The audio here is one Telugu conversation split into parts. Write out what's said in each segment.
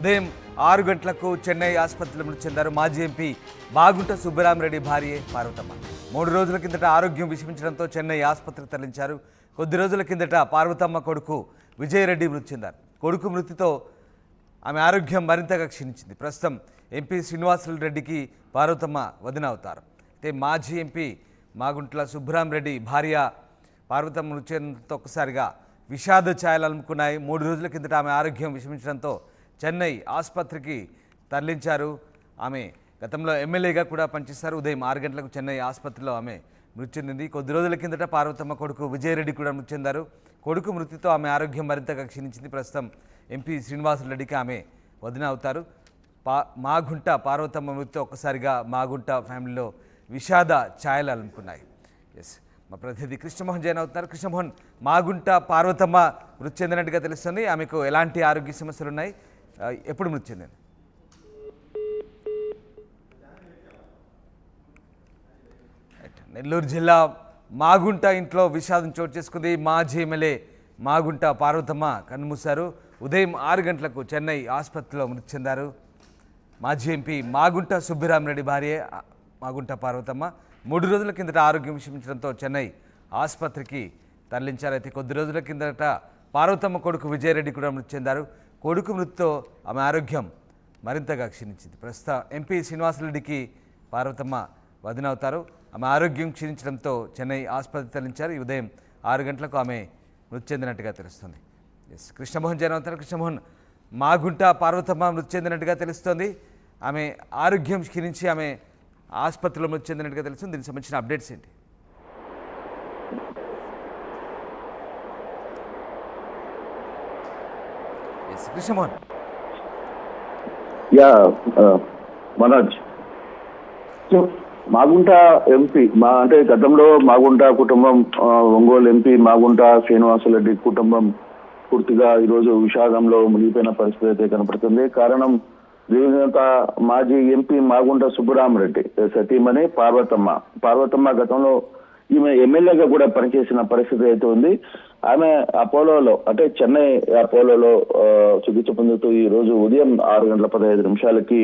ఉదయం 6 గంటలకు చెన్నై ఆసుపత్రిలో మృతి చెందారు మాజీ ఎంపీ మాగుంట సుబ్బరామరెడ్డి భార్య పార్వతమ్మ. 3 రోజుల కిందట ఆరోగ్యం విషమించడంతో చెన్నై ఆసుపత్రికి తరలించారు. కొద్ది రోజుల కిందట పార్వతమ్మ కొడుకు విజయరెడ్డి మృతి చెందారు. కొడుకు మృతితో ఆమె ఆరోగ్యం మరింతగా క్షీణించింది. ప్రస్తుతం ఎంపీ శ్రీనివాసరెడ్డికి పార్వతమ్మ వదిన అవుతారు. అయితే మాజీ ఎంపీ మాగుంట్ల సుబ్బరామరెడ్డి భార్య పార్వతమ్మ మృతి చెందడంతో ఒక్కసారిగా విషాద ఛాయలు అలుముకున్నాయి. 3 రోజుల కిందట ఆమె ఆరోగ్యం విషమించడంతో చెన్నై ఆసుపత్రికి తరలించారు. ఆమె గతంలో ఎమ్మెల్యేగా కూడా పనిచేశారు. ఉదయం 6 గంటలకు చెన్నై ఆసుపత్రిలో ఆమె మృతి చెందింది. కొద్ది రోజుల కిందట పార్వతమ్మ కొడుకు విజయరెడ్డి కూడా మృతి చెందారు. కొడుకు మృతితో ఆమె ఆరోగ్యం మరింతగా క్షీణించింది. ప్రస్తుతం ఎంపీ శ్రీనివాసరెడ్డికి ఆమె వదిన అవుతారు. మాగుంట పార్వతమ్మ మృతితో ఒక్కసారిగా మాగుంట ఫ్యామిలీలో విషాద ఛాయలు అలుముకున్నాయి. ఎస్, మా ప్రతినిధి కృష్ణమోహన్ జైన్ అవుతున్నారు. కృష్ణమోహన్, మాగుంట పార్వతమ్మ మృతి చెందినట్టుగా తెలుస్తుంది. ఆమెకు ఎలాంటి ఆరోగ్య సమస్యలు ఉన్నాయి? ఎప్పుడు మృతి చెందింది? నెల్లూరు జిల్లా మాగుంట ఇంట్లో విషాదం చోటు చేసుకుంది. మాజీ ఎమ్మెల్యే మాగుంట పార్వతమ్మ కన్నుమూశారు. ఉదయం 6 గంటలకు చెన్నై ఆసుపత్రిలో మృతి చెందారు. మాజీ ఎంపీ మాగుంట సుబ్బరామరెడ్డి భార్య మాగుంట పార్వతమ్మ 3 రోజుల కిందట ఆరోగ్యం విషమించడంతో చెన్నై ఆసుపత్రికి తరలించారు. అయితే కొద్ది రోజుల కిందట పార్వతమ్మ కొడుకు విజయరెడ్డి కూడా మృతి చెందారు. కొడుకు మృతితో ఆమె ఆరోగ్యం మరింతగా క్షీణించింది. ప్రస్తుతం ఎంపీ శ్రీనివాసరెడ్డికి పార్వతమ్మ వదిన అవుతారు. ఆమె ఆరోగ్యం క్షీణించడంతో చెన్నై ఆసుపత్రికి తరలించారు. ఈ ఉదయం 6 గంటలకు ఆమె మృతి చెందినట్టుగా తెలుస్తుంది. ఎస్, కృష్ణమోహన్ జైన్ అవుతారు. కృష్ణమోహన్, మాగుంట పార్వతమ్మ మృతి చెందినట్టుగా తెలుస్తోంది. ఆమె ఆరోగ్యం క్షీణించి ఆమె ఆసుపత్రిలో మృతి చెందినట్టుగా తెలుస్తుంది. దీనికి సంబంధించిన అప్డేట్స్ ఏంటి? కృష్ణమోహన్. మనోజ్, మాగుంట ఎంపీ అంటే గతంలో మాగుంట కుటుంబం, ఒంగోలు ఎంపీ మాగుంట శ్రీనివాసరెడ్డి కుటుంబం పూర్తిగా ఈరోజు విషాదంలో మునిగిపోయిన పరిస్థితి అయితే కనపడుతుంది. కారణం, దివంగత మాజీ ఎంపీ మాగుంట సుబ్బరామరెడ్డి సతీమణి పార్వతమ్మ గతంలో ఈమె ఎమ్మెల్యేగా కూడా పనిచేసిన పరిస్థితి అయితే ఉంది. ఆమె అపోలోలో అంటే చెన్నై అపోలోలో చికిత్స పొందుతూ ఈ రోజు ఉదయం 6:15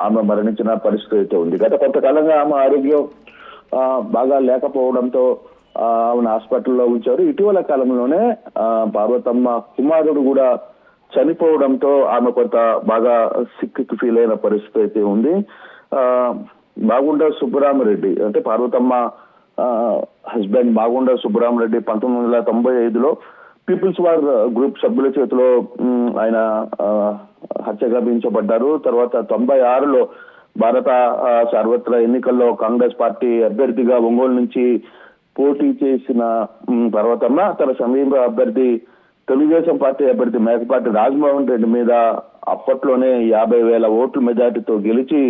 ఆమె మరణించిన పరిస్థితి అయితే ఉంది. గత కొంతకాలంగా ఆమె ఆరోగ్యం బాగా లేకపోవడంతో ఆమెను హాస్పిటల్లో ఉంచారు. ఇటీవల కాలంలోనే పార్వతమ్మ కుమారుడు కూడా చనిపోవడంతో ఆమె కొంత బాగా సిక్కి ఫీల్ అయిన పరిస్థితి అయితే ఉంది. మాగుంట సుబ్బరామరెడ్డి అంటే పార్వతమ్మ హస్బెండ్ మాగుంట సుబ్బరామరెడ్డి 1995లో పీపుల్స్ వార్ గ్రూప్ సభ్యుల చేతిలో ఆయన హత్య గావించబడ్డారు. తర్వాత 96లో భారత సార్వత్రిక ఎన్నికల్లో కాంగ్రెస్ పార్టీ అభ్యర్థిగా ఒంగోలు నుంచి పోటీ చేసిన పార్వతమ్మ తన సమీప అభ్యర్థి తెలుగుదేశం పార్టీ అభ్యర్థి మేకపాటి రాజమోహన్ రెడ్డి మీద అప్పట్లోనే 50,000 ఓట్ల మెజార్టీతో గెలిచి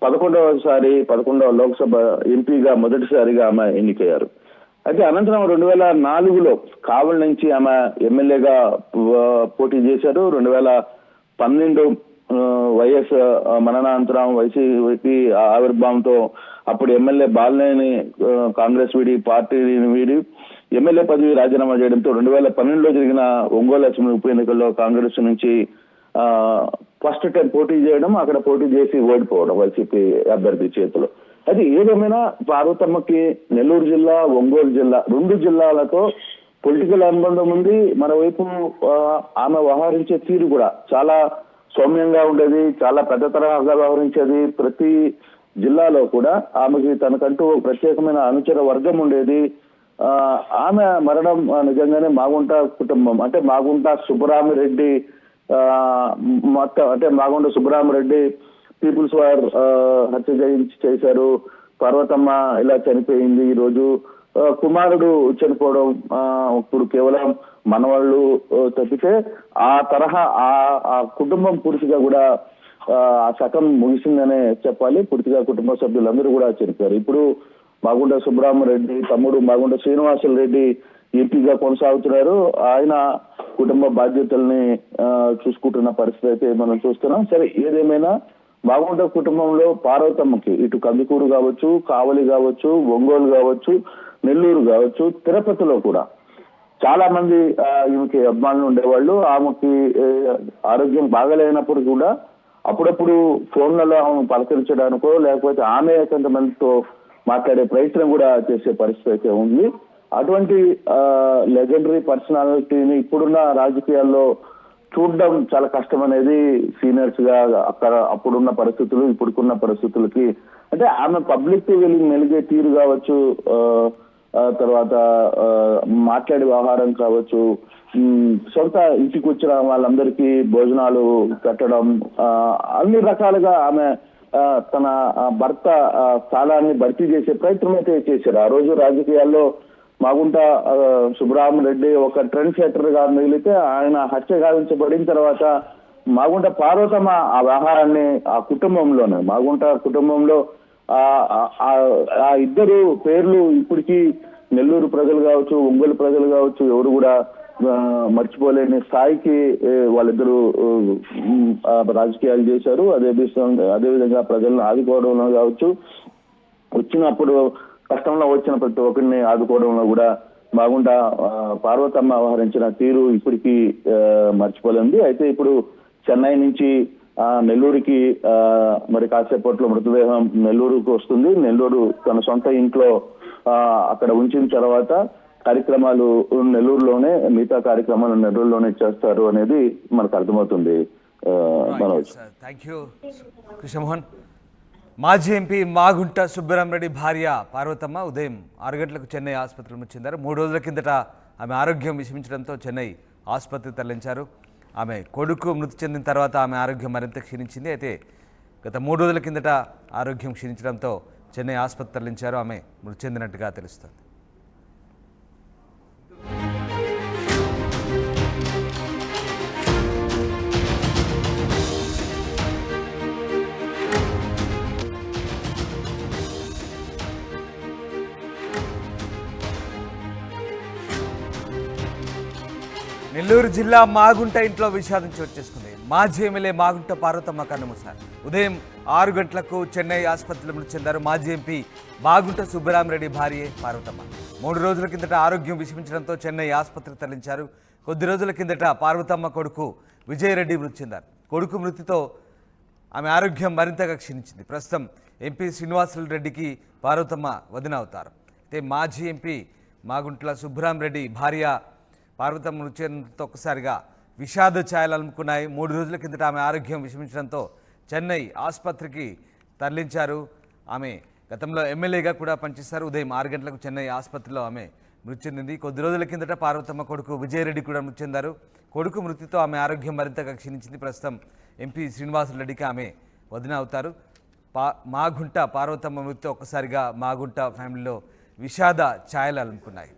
11వ లోక్సభ ఎంపీగా మొదటిసారిగా ఆమె ఎన్నికయ్యారు. అయితే అనంతరం 2004లో కావలి నుంచి ఆమె ఎమ్మెల్యేగా పోటీ చేశారు. 2012 వైఎస్ మరణానంతరం వైసీపీ ఆవిర్భావంతో అప్పుడు ఎమ్మెల్యే బాలినేని కాంగ్రెస్ పార్టీని వీడి ఎమ్మెల్యే పదవి రాజీనామా చేయడంతో 2012లో జరిగిన ఒంగోలు అసెంబ్లీ ఉప ఎన్నికల్లో కాంగ్రెస్ నుంచి ఫస్ట్ టైం పోటీ చేయడం, అక్కడ పోటీ చేసి ఓడిపోవడం వైసీపీ అభ్యర్థి చేతిలో. అది ఏదేమైనా పార్వతమ్మకి నెల్లూరు జిల్లా, ఒంగోలు జిల్లా 2 జిల్లాలతో పొలిటికల్ అనుబంధం ఉంది. మరోవైపు ఆమె వ్యవహరించే తీరు కూడా చాలా సౌమ్యంగా ఉండేది, చాలా పెద్ద తరహాగా వ్యవహరించేది. ప్రతి జిల్లాలో కూడా ఆమెకి తనకంటూ ప్రత్యేకమైన అనుచర వర్గం ఉండేది. ఆమె మరణం నిజంగానే మాగుంట కుటుంబం అంటే మాగుంట సుబ్బరామరెడ్డి మొత్తం అంటే మాగుంట సుబ్బరామరెడ్డి పీపుల్స్ వార్ హత్య చేశారు. పార్వతమ్మ ఇలా చనిపోయింది. ఈ రోజు కుమారుడు చనిపోవడం ఇప్పుడు కేవలం మనవాళ్ళు తప్పితే ఆ తరహా ఆ కుటుంబం పూర్తిగా కూడా ఆ శకం ముగిసిందనే చెప్పాలి. పూర్తిగా కుటుంబ సభ్యులందరూ కూడా చనిపోయారు. ఇప్పుడు మాగుంట సుబ్బరామరెడ్డి తమ్ముడు మాగుంట శ్రీనివాసరెడ్డి ఎంపీగా కొనసాగుతున్నారు. ఆయన కుటుంబ బాధ్యతల్ని చూసుకుంటున్న పరిస్థితి అయితే మనం చూస్తున్నాం. సరే, ఏదేమైనా మాగుంట కుటుంబంలో పార్వతమ్మకి ఇటు కందుకూరు కావచ్చు, కావలి కావచ్చు, ఒంగోలు కావచ్చు, నెల్లూరు కావచ్చు, తిరుపతిలో కూడా చాలా మంది ఈమెకి అభిమానులు ఉండేవాళ్ళు. ఆమెకి ఆరోగ్యం బాగలేనప్పుడు కూడా అప్పుడప్పుడు ఫోన్లలో ఆమె పలకరించడానికో లేకపోతే ఆమె కొంతమందితో మాట్లాడే ప్రయత్నం కూడా చేసే పరిస్థితి అయితే ఉంది. అటువంటి లెజెండరీ పర్సనాలిటీని ఇప్పుడున్న రాజకీయాల్లో చూడడం చాలా కష్టం అనేది సీనియర్స్ గా అక్కడ అప్పుడున్న పరిస్థితులు ఇప్పుడుకున్న పరిస్థితులకి, అంటే ఆమె పబ్లిక్ వెళ్ళి మెలిగే తీరు కావచ్చు, తర్వాత మాట్లాడే వ్యవహారం కావచ్చు, సొంత ఇంటికి వచ్చిన వాళ్ళందరికీ భోజనాలు పెట్టడం, అన్ని రకాలుగా ఆమె తన భర్త స్థానాన్ని భర్తీ చేసే ప్రయత్నం అయితే చేశారు. ఆ రోజు రాజకీయాల్లో మాగుంట సుబ్బరామరెడ్డి ఒక ట్రెండ్ సెటర్ గా మిగిలితే ఆయన హత్య గావించబడిన తర్వాత మాగుంట పార్వతమ్మ ఆ వ్యవహారాన్ని ఆ కుటుంబంలోనే మాగుంట కుటుంబంలో ఆ ఇద్దరు పేర్లు ఇప్పటికీ నెల్లూరు ప్రజలు కావచ్చు, ఒంగోలు ప్రజలు కావచ్చు, ఎవరు కూడా మర్చిపోలేని స్థాయికి వాళ్ళిద్దరూ రాజకీయాలు చేశారు. అదేవిధంగా ప్రజలను ఆదుకోవడంలో కావచ్చు, వచ్చినప్పుడు కష్టంలో వచ్చిన ప్రతి ఒక్కరిని ఆదుకోవడంలో కూడా బాగుంటా పార్వతమ్మ వ్యవహరించిన తీరు ఇప్పటికీ మర్చిపోలేంది. అయితే ఇప్పుడు చెన్నై నుంచి నెల్లూరుకి మరి కాసేపట్లో మృతదేహం నెల్లూరుకు వస్తుంది. నెల్లూరు తన సొంత ఇంట్లో అక్కడ ఉంచిన తర్వాత కార్యక్రమాలు నెల్లూరులోనే, మిగతా కార్యక్రమాలు నెల్లూరులోనే చేస్తారు అనేది మనకు అర్థమవుతుంది. Manoj, thank you Krishnamohan. మాజీ ఎంపీ మాగుంట సుబ్బరామరెడ్డి భార్య పార్వతమ్మ ఉదయం 6 గంటలకు చెన్నై ఆసుపత్రిలో చెందారు. 3 రోజుల కిందట ఆమె ఆరోగ్యం విషమించడంతో చెన్నై ఆసుపత్రికి తరలించారు. ఆమె కొడుకు మృతి చెందిన తర్వాత ఆమె ఆరోగ్యం మరింత క్షీణించింది. అయితే గత 3 రోజుల కిందట ఆరోగ్యం క్షీణించడంతో చెన్నై ఆసుపత్రి తరలించారు. ఆమె మృతి చెందినట్టుగా తెలుస్తుంది. నెల్లూరు జిల్లా మాగుంట ఇంట్లో విషాదం చోటు చేసుకుంది. మాజీ ఎమ్మెల్యే మాగుంట పార్వతమ్మ కన్నుమూశారు. ఉదయం 6 గంటలకు చెన్నై ఆసుపత్రిలో మృతి చెందారు. మాజీ ఎంపీ మాగుంట సుబ్బరామరెడ్డి భార్య పార్వతమ్మ 3 రోజుల కిందట ఆరోగ్యం విషమించడంతో చెన్నై ఆసుపత్రికి తరలించారు. కొద్ది రోజుల కిందట పార్వతమ్మ కొడుకు విజయరెడ్డి మృతి చెందారు. కొడుకు మృతితో ఆమె ఆరోగ్యం మరింతగా క్షీణించింది. ప్రస్తుతం ఎంపీ శ్రీనివాసరెడ్డికి పార్వతమ్మ వదిన అవుతారు. అయితే మాజీ ఎంపీ మాగుంట్ల సుబ్బరామరెడ్డి భార్య పార్వతమ్మ మృతి చెందడంతో ఒక్కసారిగా విషాద ఛాయలు అలుముకున్నాయి. 3 రోజుల కిందట ఆమె ఆరోగ్యం విషమించడంతో చెన్నై ఆసుపత్రికి తరలించారు. ఆమె గతంలో ఎమ్మెల్యేగా కూడా పనిచేశారు. ఉదయం 6 గంటలకు చెన్నై ఆసుపత్రిలో ఆమె మృతి చెందింది. కొద్ది రోజుల కిందట పార్వతమ్మ కొడుకు విజయరెడ్డి కూడా మృతి చెందారు. కొడుకు మృతితో ఆమె ఆరోగ్యం మరింతగా క్షీణించింది. ప్రస్తుతం ఎంపీ శ్రీనివాసరెడ్డికి ఆమె వదిన అవుతారు. మాగుంట పార్వతమ్మ మృతితో ఒక్కసారిగా మాగుంట ఫ్యామిలీలో విషాద ఛాయలు అలుముకున్నాయి.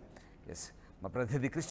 ఎస్, మా ప్రతినిధి కృష్ణ